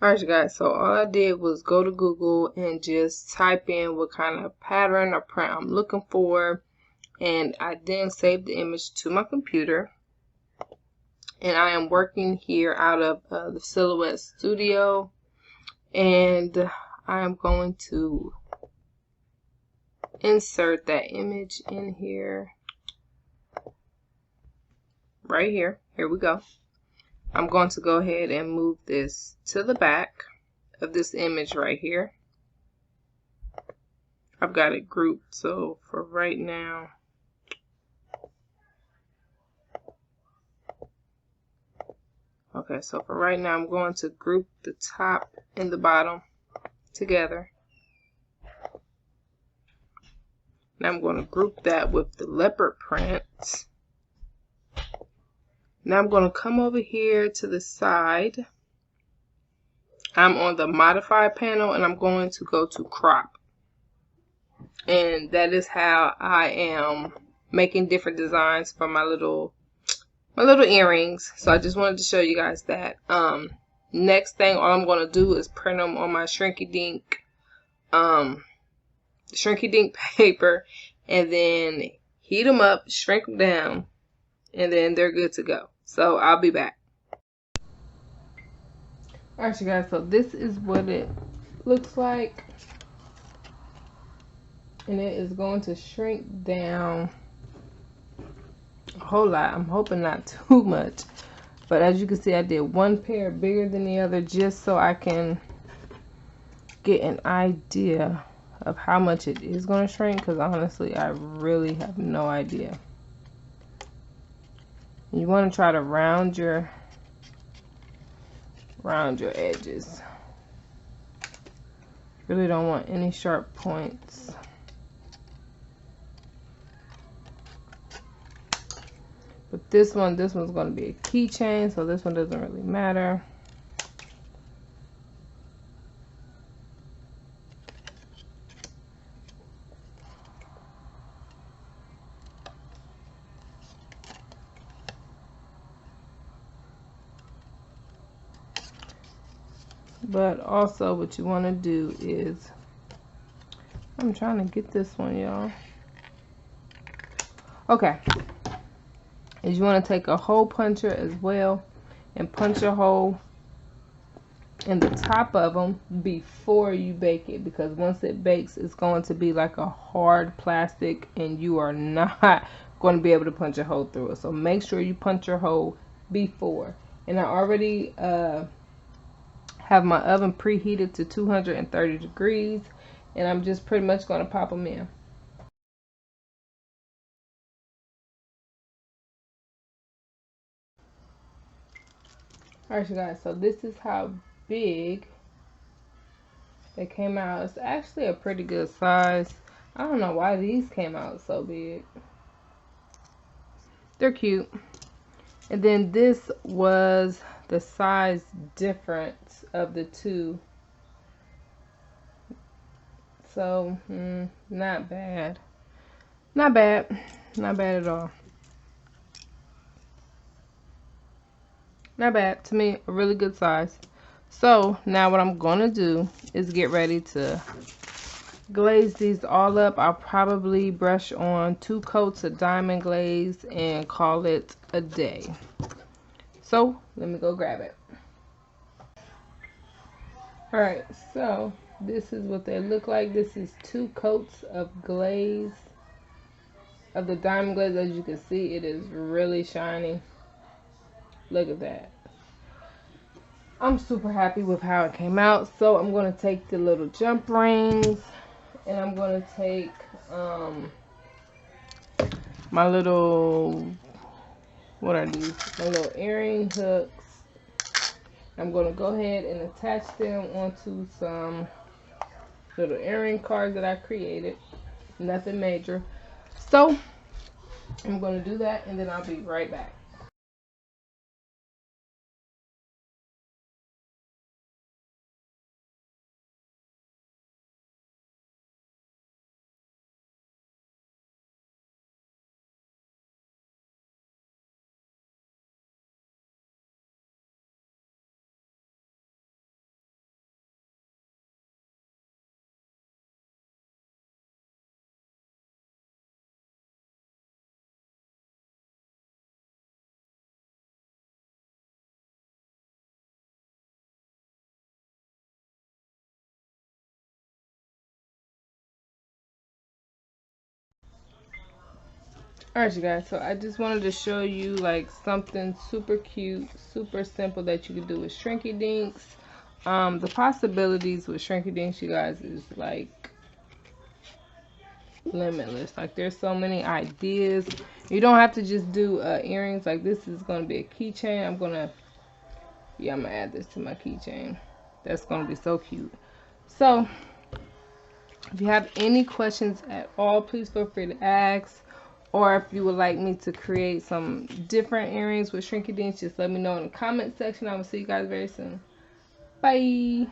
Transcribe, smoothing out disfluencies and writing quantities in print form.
Alright you guys, so all I did was go to Google and just type in what kind of pattern or print I'm looking for, and I then saved the image to my computer. And I am working here out of the Silhouette Studio, and I am going to insert that image in here, right here. Here we go. I'm going to go ahead and move this to the back of this image right here. I've got it grouped, so for right now, I'm going to group the top and the bottom together. Now I'm going to group that with the leopard print. Now I'm going to come over here to the side. I'm on the modify panel and I'm going to go to crop. And that is how I am making different designs for my little earrings. So I just wanted to show you guys that. Next thing, all I'm going to do is print them on my Shrinky Dink paper, and then heat them up, shrink them down, and then they're good to go. So I'll be back. Alright you guys, so this is what it looks like, and it is going to shrink down a whole lot. I'm hoping not too much, but as you can see, I did one pair bigger than the other just so I can get an idea of how much it is going to shrink, because honestly I really have no idea. You want to try to round your edges. Really don't want any sharp points. But this one's going to be a keychain, so this one doesn't really matter. But also what you want to do is, I'm trying to get this one, y'all. Okay. Is you want to take a hole puncher as well and punch a hole in the top of them before you bake it, because once it bakes it's going to be like a hard plastic and you are not going to be able to punch a hole through it. So make sure you punch your hole before. And I already have my oven preheated to 230 degrees, and I'm just pretty much going to pop them in. Alright you guys, so this is how big they came out. It's actually a pretty good size. I don't know why these came out so big. They're cute. And then this was the size difference of the two. So, not bad. Not bad. Not bad at all. Not bad. To me, a really good size. So, now what I'm going to do is get ready to glaze these all up. I'll probably brush on 2 coats of diamond glaze and call it a day. So, let me go grab it. Alright, so this is what they look like. This is 2 coats of glaze, of the diamond glaze. As you can see, it is really shiny. Look at that. I'm super happy with how it came out. So I'm going to take the little jump rings, and I'm going to take my little, what are these? My little earring hooks. I'm going to go ahead and attach them onto some little earring cards that I created. Nothing major. So I'm going to do that, and then I'll be right back. Alright, you guys, so I just wanted to show you like something super cute, super simple that you can do with Shrinky Dinks. The possibilities with Shrinky Dinks, you guys, is like limitless. Like there's so many ideas. You don't have to just do earrings. Like this is going to be a keychain. I'm gonna add this to my keychain. That's going to be so cute. So if you have any questions at all, please feel free to ask. Or if you would like me to create some different earrings with Shrinky Dinks, just let me know in the comment section. I will see you guys very soon. Bye.